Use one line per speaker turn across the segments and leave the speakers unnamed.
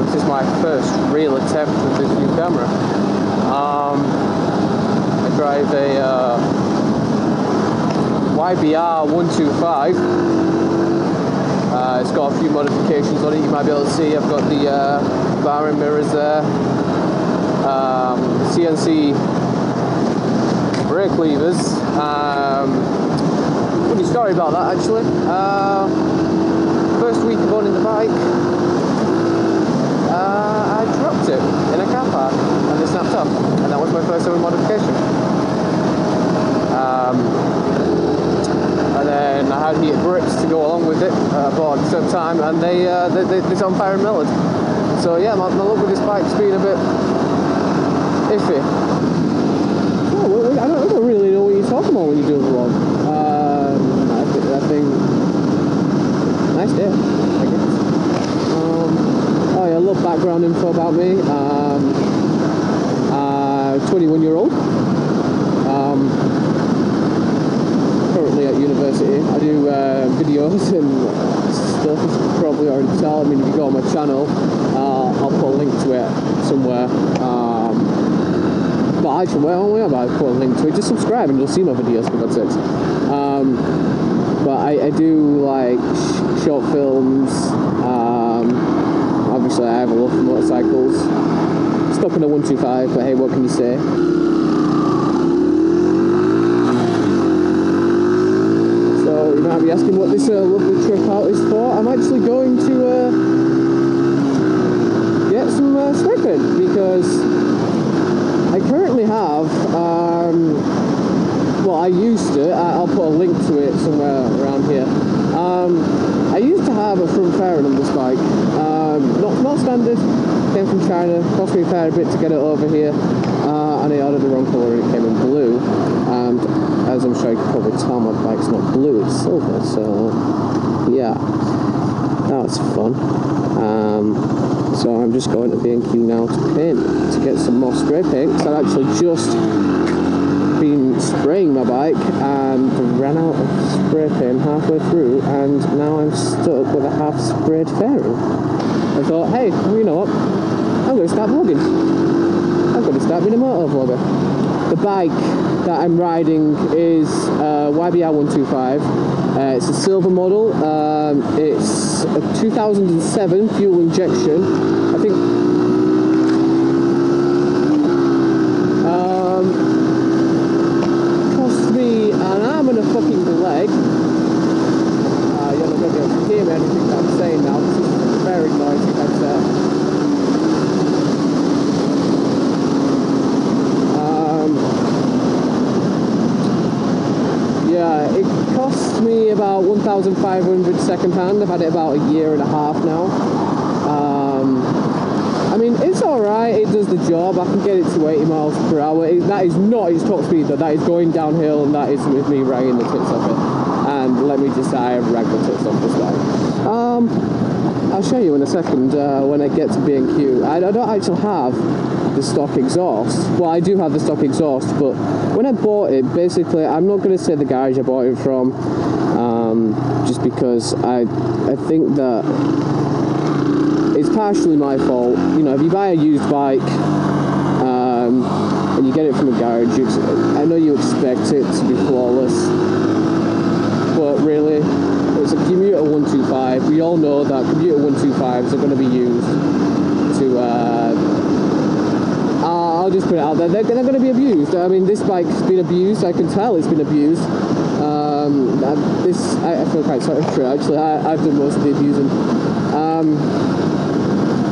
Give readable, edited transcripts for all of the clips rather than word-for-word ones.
This is my first real attempt with this new camera. I drive a YBR 125. It's got a few modifications on it. You might be able to see I've got the bar and mirrors there, CNC brake levers. Funny story about that actually. First week of owning the bike, I dropped it in a car park and it snapped off, and that was my first ever modification. And then I had heated grips to go along with it, bought at the same time, and they on fire and melted. So yeah, my look with this bike's been a bit iffy. Oh, I don't really know what you're talking about when you do a vlog. I think nice day, I guess. Oh yeah, a little background info about me. 21-year-old. Currently at university. I do videos and stuff, as you can probably already tell. I mean, if you go on my channel, I'll put a link to it somewhere. But actually, well, I might put a link to it. Just subscribe and you'll see my videos, for God's sakes. But I do like short films. Obviously, I have a love for motorcycles. Stuck in a 125, but hey, what can you say? So you might be asking what this lovely trip out is for. I'm actually going to get some spray paint, because I currently have, well, I used to, I'll put a link to it somewhere around here. I used to have a front fairing on this bike, not standard, came from China, cost me a fair bit to get it over here, and I ordered the wrong colour and it came in blue, and as I'm sure you can probably tell, my bike's not blue, it's silver, so yeah, that was fun. So I'm just going to B&Q now to paint, to get some more spray paint, because I've actually just been spraying my bike and ran out of spray paint halfway through, and now I'm stuck with a half sprayed fairing. I thought, hey, you know what, I'm going to start vlogging. I'm going to start being a motor vlogger. The bike that I'm riding is YBR 125. It's a silver model. It's a 2007 fuel injection. I think cost me an arm and a fucking leg. You're not going to be able to hear me anything that I'm saying now. This is a very noisy headset. Yeah, it cost me about 1,500 second hand. I've had it about a year and a half now. I mean, it's alright, it does the job. I can get it to 80 miles per hour. That is not its top speed though, that is going downhill, and that is with me ragging the tits off it. And let me just say, I have ragged the tits off this bike. I'll show you in a second when I get to B&Q. I don't actually have the stock exhaust. Well, I do have the stock exhaust, but when I bought it, basically, I'm not going to say the garage I bought it from, just because I think that it's partially my fault. You know, if you buy a used bike and you get it from a garage, I know you expect it to be flawless, but really, it's a commuter 125. We all know that commuter 125s are going to be used to I'll just put it out there, they're going to be abused. I mean, this bike's been abused, I can tell it's been abused. I feel quite sorry for it, actually. I've done most of the abusing.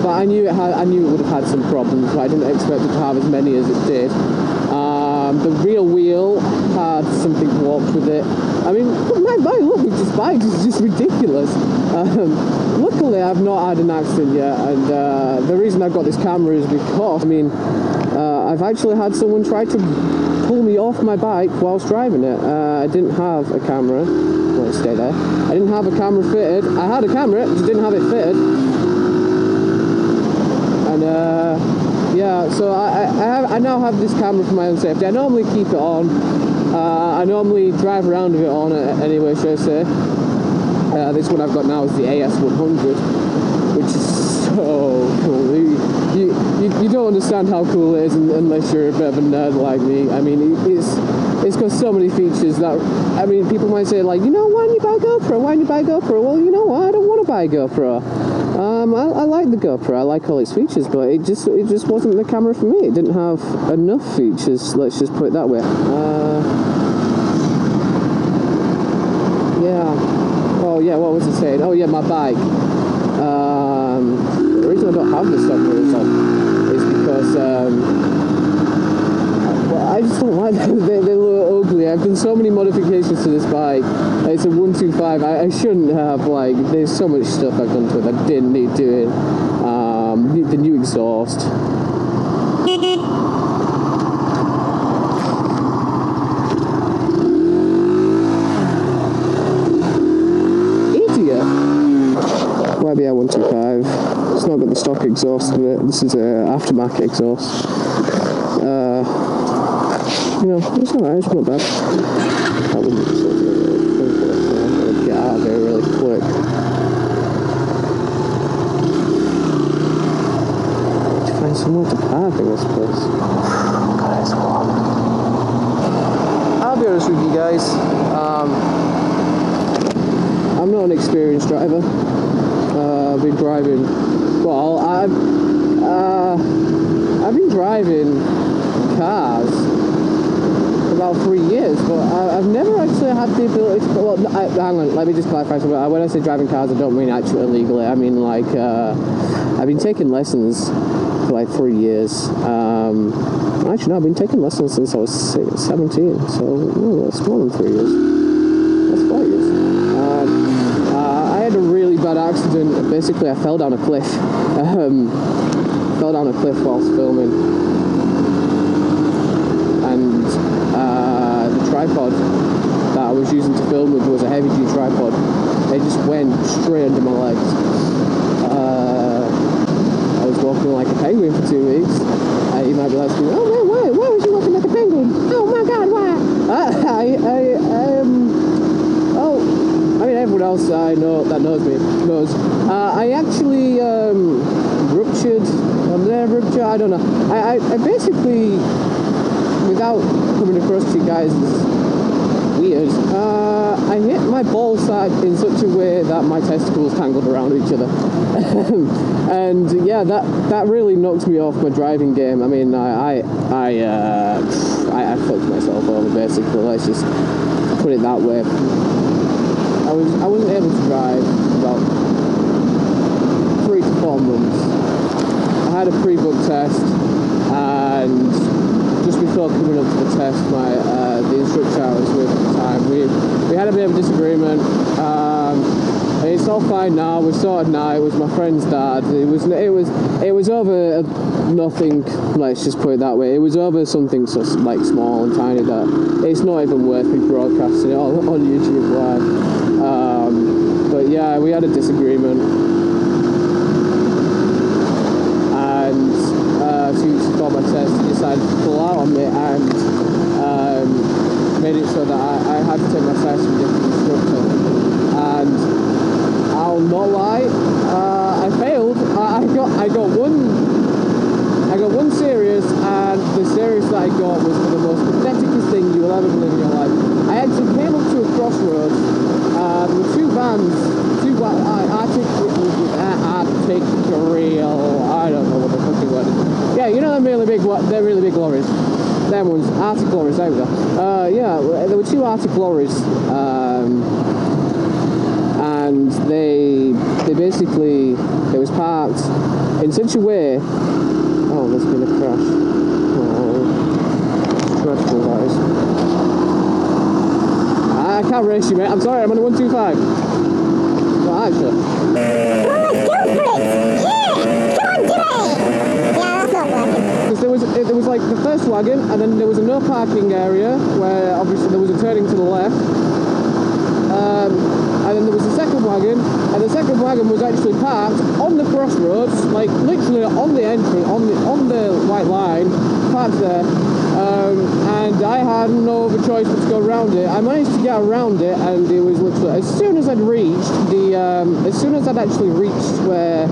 But I knew it would have had some problems, but I didn't expect it to have as many as it did. The rear wheel had something warped with it. I mean, my look with this bike is just ridiculous. Luckily, I've not had an accident yet, and the reason I've got this camera is because, I mean, I've actually had someone try to pull me off my bike whilst driving it. I didn't have a camera. Well, stay there. I didn't have a camera fitted. I had a camera, just didn't have it fitted. And yeah, so I now have this camera for my own safety. I normally keep it on. I normally drive around with it on anyway, should I say. This one I've got now is the AS100, which is so cool. You don't understand how cool it is unless you're a bit of a nerd like me. I mean, it's got so many features that, I mean, people might say like, you know, why don't you buy a GoPro? Why don't you buy a GoPro? Well, you know what? I don't want to buy a GoPro. I like the GoPro. I like all its features, but it just wasn't the camera for me. It didn't have enough features. Let's just put it that way. Yeah. Oh yeah. What was it saying? Oh yeah, my bike. The reason I don't have the stock wheels on is because well, I just don't like them. They look ugly. I've done so many modifications to this bike. It's a 125. I shouldn't have, like, there's so much stuff I've done to it I didn't need doing. The new exhaust. Idiot. YBR 125. It's not got the stock exhaust in it. This is a aftermarket exhaust. You know, it's alright, it's not bad. That wouldn't be something I'm gonna get out of here really quick. To find somewhere to park in this place. God, it's warm. I'll be honest with you guys. I'm not an experienced driver. I've been driving. Well, I've been driving cars about 3 years, but I've never actually had the ability to, well, hang on, let me just clarify something. When I say driving cars, I don't mean actually illegally. I mean, like, I've been taking lessons for like 3 years. Actually, no, I've been taking lessons since I was 17, so no, that's more than 3 years. That's 4 years. I had a really bad accident. Basically, I fell down a cliff. Fell down a cliff whilst filming. And the tripod that I was using to film with was a heavy-duty tripod. It just went straight under my legs. I was walking like a penguin for 2 weeks. You might be asking, oh man, why was you walking like a penguin? Oh my god, why? I mean, everyone else I know that knows me knows. I actually ruptured. Rupture? I don't know. I basically, without coming across to you guys as weird, I hit my ball sack in such a way that my testicles tangled around each other. And yeah, that really knocked me off my driving game. I mean, I fucked myself over, basically. Let's just put it that way. I wasn't able to drive about 3 to 4 months. I had a pre-booked test, and just before coming up to the test, the instructor I was with at the time, we had a bit of a disagreement. It's all fine now. We're sorted now. It was my friend's dad. It was over nothing. Let's just put it that way. It was over something so like small and tiny that it's not even worth me broadcasting it on YouTube live. But yeah, we had a disagreement, and 2 weeks before my test, he decided to pull out on me and made it so that I had to take my test with a different instructor. And I'll not lie, I failed. I got one serious, and the serious that I got was for the most patheticest thing you will ever believe in your life. I actually came up to a crossroads. There were 2 vans, 2 articulated, I don't know what the fucking word is. Yeah, you know they're really big lorries. Them ones, Arctic lorries, there we go. Yeah, there were 2 Arctic lorries, and they basically, it was parked in such a way, oh, there's been a crash. Oh, dreadful, that is. I can't race you, mate. I'm sorry, I'm on a 125. Well, actually. Because there was like the first wagon, and then there was a no parking area where obviously there was a turning to the left. And then there was the second wagon, and the second wagon was actually parked on the crossroads, like literally on the entrance, on the white line, parked there. And I had no other choice but to go around it. I managed to get around it, and it was literally, as soon as I'd actually reached where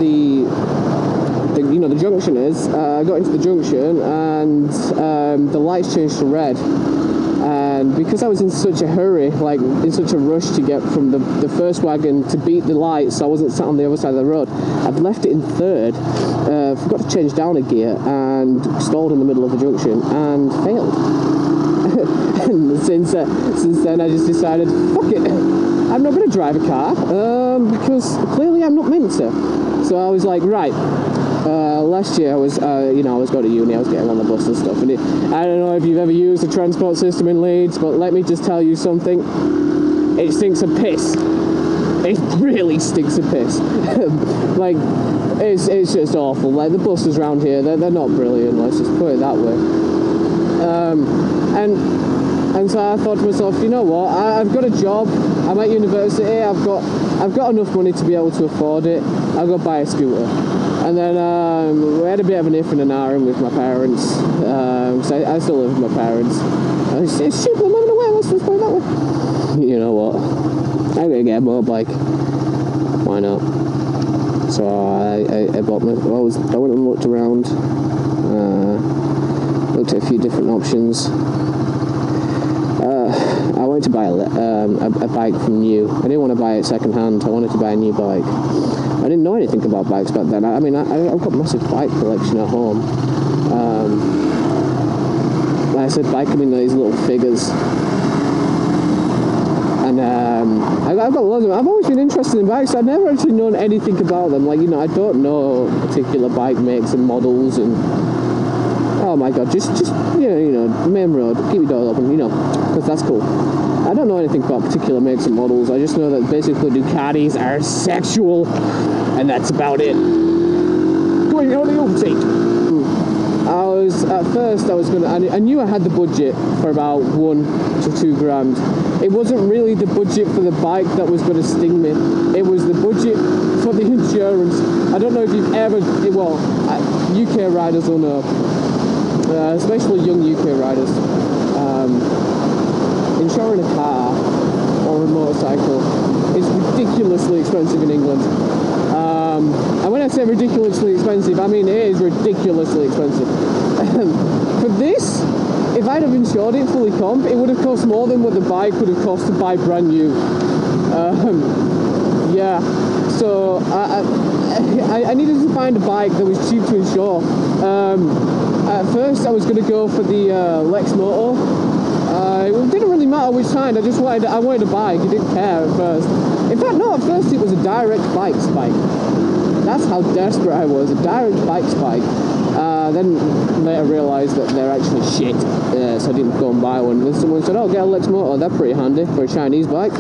you know, the junction is. I got into the junction and the lights changed to red. And because I was in such a hurry, like in such a rush to get from the first wagon to beat the lights, so I wasn't sat on the other side of the road, I'd left it in third, forgot to change down a gear and stalled in the middle of the junction and failed. And since then I just decided, fuck it, I'm not going to drive a car, because clearly I'm not meant to. So I was like, right, last year I was, you know, I was going to uni, I was getting on the bus and stuff, and I don't know if you've ever used the transport system in Leeds, but let me just tell you something, it stinks of piss. It really stinks of piss. Like, it's just awful. Like, the buses around here, they're not brilliant, let's just put it that way. And so I thought to myself, you know what, I've got a job, I'm at university, I've got enough money to be able to afford it, I'll go buy a scooter. And then we had a bit of an if and an ahhing with my parents, so I still live with my parents. It's cheap, I'm moving away, let's just put it that way. You know what, I'm going to get a motorbike, why not? So I bought my, I went and looked around, looked at a few different options. I wanted to buy a bike from new. I didn't want to buy it second hand, I wanted to buy a new bike. I didn't know anything about bikes back then. I mean, I've got a massive bike collection at home. Like I said, bike, I mean these little figures. And I've got loads of them. I've always been interested in bikes. I've never actually known anything about them. Like, you know, I don't know particular bike makes and models and... Oh my god, just you know, main road, keep your doors open, you know, because that's cool. I don't know anything about particular makes and models, I just know that basically Ducatis are sexual, and that's about it. Going on the overtake. At first I was gonna, I knew I had the budget for about $1 to $2 grand. It wasn't really the budget for the bike that was gonna sting me, it was the budget for the insurance. I don't know if you've ever, well, UK riders will know. Especially young UK riders, insuring a car or a motorcycle is ridiculously expensive in England. And when I say ridiculously expensive, I mean it is ridiculously expensive. For this, if I'd have insured it fully comp, it would have cost more than what the bike would have cost to buy brand new. Yeah, so I needed to find a bike that was cheap to insure. At first I was going to go for the Lex Moto. It didn't really matter which kind, I wanted a bike, I didn't care at first. In fact, no, at first it was a direct bike spike. That's how desperate I was, a direct bike spike. Then later realised that they're actually shit, so I didn't go and buy one. Then someone said, oh, get a Lex Moto, they're pretty handy for a Chinese bike.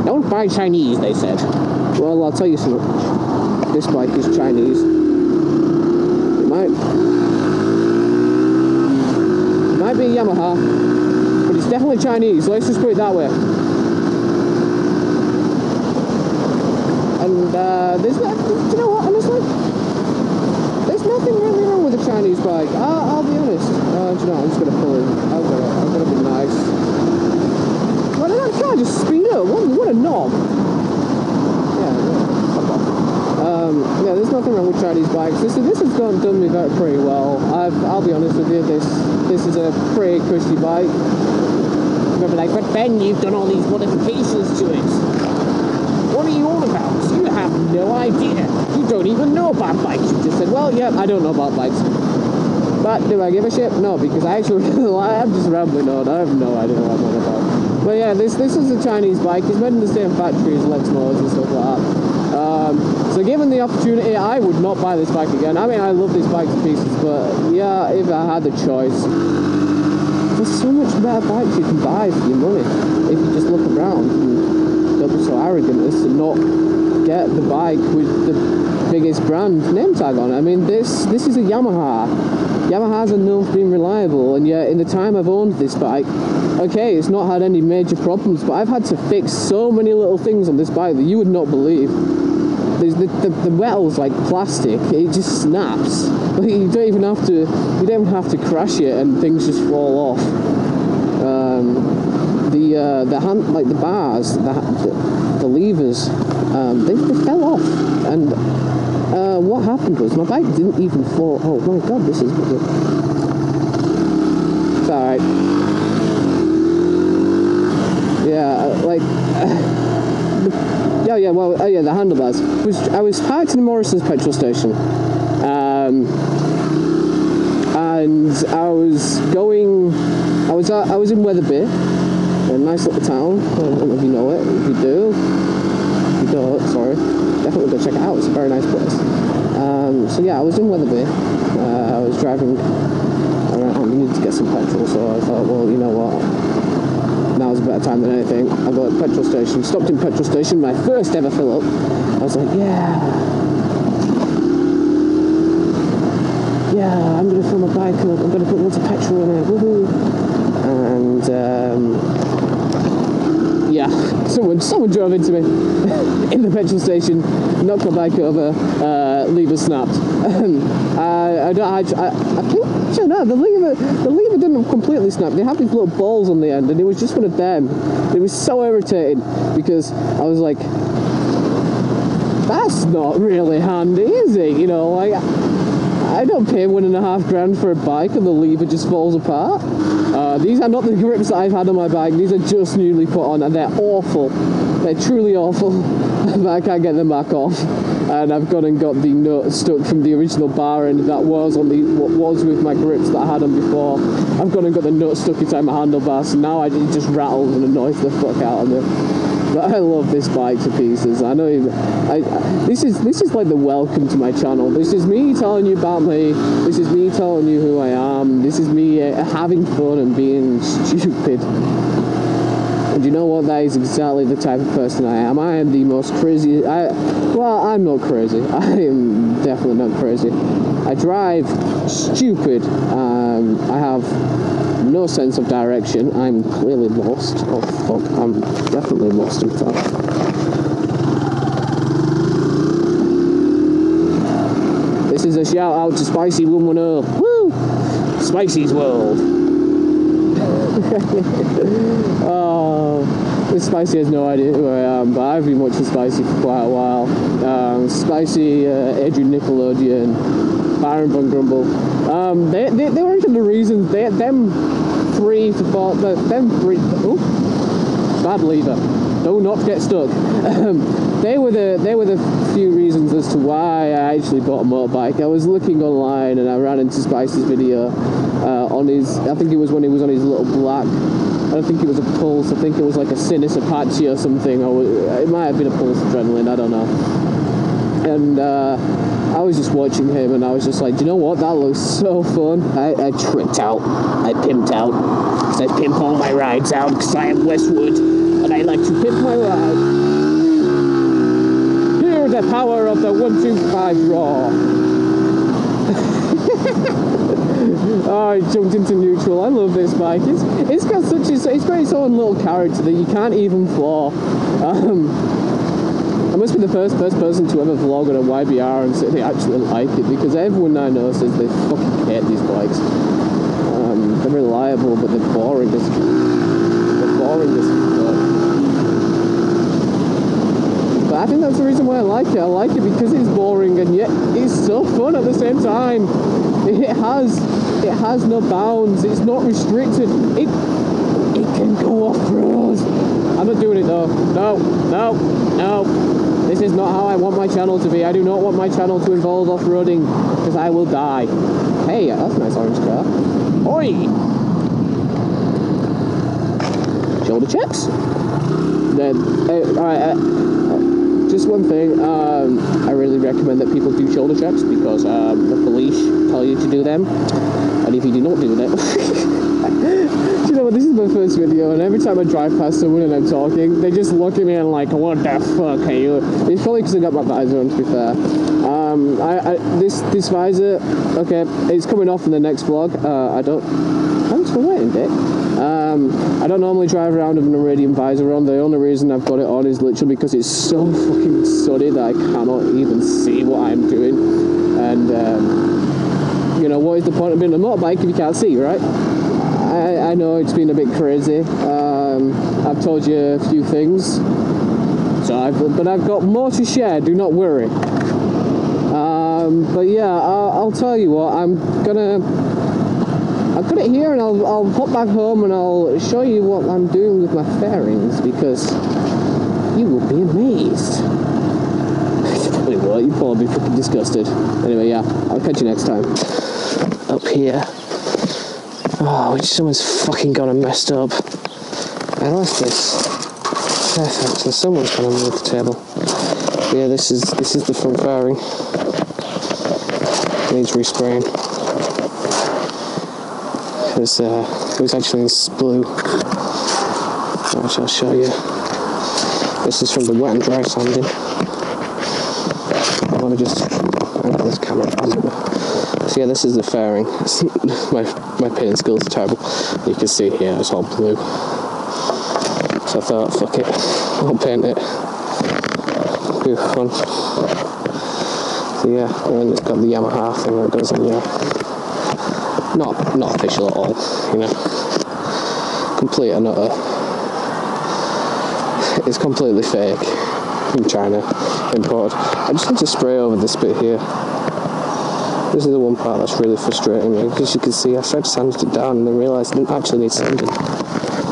Don't buy Chinese, they said. Well, I'll tell you something. This bike is Chinese. It might be a Yamaha, but it's definitely Chinese, let's just put it that way. And there's no, do you know what, honestly? There's nothing really wrong with a Chinese bike, I'll be honest. Do you know, I'm just going to pull in, I've got to be nice. Well, that car just speed up, what a knob. Yeah, there's nothing wrong with Chinese bikes. This has done me pretty well. I'll be honest with you, this is a pretty cushy bike. You'll be like, but Ben, you've done all these modifications to it. What are you all about? You have no idea. You don't even know about bikes. You just said, well, yeah, I don't know about bikes. But do I give a shit? No, because I actually, I'm just rambling on. I have no idea what I'm on about. But yeah, this is a Chinese bike. It's made in the same factory as Lex Motos and stuff like that. So given the opportunity, I would not buy this bike again. I mean, I love this bike to pieces, but yeah, if I had the choice, there's so much better bikes you can buy for your money if you just look around. And don't be so arrogant as to not get the bike with the biggest brand name tag on it. I mean, this is a Yamaha. Yamahas are known for being reliable, and yet in the time I've owned this bike, okay, it's not had any major problems, but I've had to fix so many little things on this bike that you would not believe. The metal's like plastic, it just snaps. Like, you don't even have to crash it and things just fall off. The hand, like the bars, the levers, they fell off, and what happened was my bike didn't even fall. Oh my god, this is... It's alright. Yeah, like... the handlebars. I was parked in Morrison's petrol station. And I was going... I was in Wetherby, a nice little town. I don't know if you know it. If you do, if you don't, sorry, definitely go check it out. It's a very nice place. So yeah, I was in Wetherby. I was driving around. I needed to get some petrol, so I thought, well, you know what? Now's a better time than anything. I got a petrol station. Stopped in petrol station. My first ever fill up. I was like, yeah, I'm gonna fill my bike up. I'm gonna put lots of petrol in it. Woohoo! And yeah, someone drove into me in the petrol station, knocked my bike over, lever snapped. I don't know, the lever didn't completely snap. They have these little balls on the end, and it was just one of them. It was so irritating because I was like, that's not really handy, is it? You know, like, I don't pay $1.5 grand for a bike and the lever just falls apart. These are not the grips that I've had on my bike. These are just newly put on and they're awful. They're truly awful. But I can't get them back off. And I've gone and got the nut stuck from the original bar end that was on what was with my grips that I had on before. I've gone and got the nut stuck inside my handlebars, so now it just rattles and annoys the fuck out of me. But I love this bike to pieces. I know this is like the welcome to my channel. This is me telling you about me. This is me telling you who I am. This is me having fun and being stupid. And you know what? That is exactly the type of person I am. I am the most crazy... well, I'm not crazy. I am definitely not crazy. I drive stupid. I have no sense of direction. I'm clearly lost. Oh fuck, I'm definitely lost in fact. This is a shout out to Spicy 110. Woo! Spicy's World. Oh, Spicy has no idea who I am, but I've been watching Spicy for quite a while. Spicy, Adrian Nickelodeon, Byron Von Grumble. They were into the reasons. Them three. Oh, bad lever. Do not get stuck. They were the few reasons as to why I actually bought a motorbike. I was looking online and I ran into Spicy's video on his. I think it was when he was on his little black. I don't think it was a Pulse. I think it was like a Sinus Apache or something. Or it might have been a Pulse Adrenaline. I don't know. And I was just watching him and I was just like, do you know what? That looks so fun. I tricked out. I pimped out. I pimp all my rides out because I am Westwood and I like to pimp my ride. Hear the power of the 125 Raw. Oh, I jumped into neutral. I love this bike. It's got such it's got its own little character that you can't even flaw. I must be the first person to ever vlog on a YBR and say they actually like it, because everyone I know says they fucking hate these bikes. They're reliable, but they're boring as fuck. But I think that's the reason why I like it. I like it because it's boring and yet it's so fun at the same time. It has no bounds. It's not restricted. It can go off-road. I'm not doing it though. No. This is not how I want my channel to be. I do not want my channel to involve off-roading because I will die. Hey, that's a nice orange car. Oi! Shoulder checks. Then, alright. Just one thing, I really recommend that people do shoulder checks because the police tell you to do them, and if you do not do them, do you know what, this is my first video, and every time I drive past someone and I'm talking, they just look at me and like, what the fuck are you? It's probably because I got my visor on, to be fair. This visor, okay, it's coming off in the next vlog. Thanks for waiting, Dick. I don't normally drive around with an iridium visor on. The only reason I've got it on is literally because it's so fucking sunny that I cannot even see what I'm doing. And, you know, what is the point of being on a motorbike if you can't see, right? I know it's been a bit crazy. I've told you a few things. But I've got more to share, do not worry. But yeah, I'll tell you what, I've got it here, and I'll hop back home and I'll show you what I'm doing with my fairings, because you will be amazed. You probably won't, you'll probably be fucking disgusted. Anyway, yeah, I'll catch you next time. Up here. Oh, which someone's fucking gone and messed up. I like this. Perfect, so someone's gone and moved the table. But yeah, this is the front fairing. Needs respraying. It was actually in blue, which I'll show you. This is from the wet and dry sanding. Let me just angle this camera. So yeah, this is the fairing. my paint skills are terrible. You can see here it's all blue. So I thought, fuck it, I'll paint it. Be fun. So yeah, and it's got the Yamaha thing that goes in here. Not official at all, you know. Complete and utter. It's completely fake from China, imported. I just had to spray over this bit here. This is the one part that's really frustrating me, because you can see I tried to sand it down and then realised I didn't actually need sanding.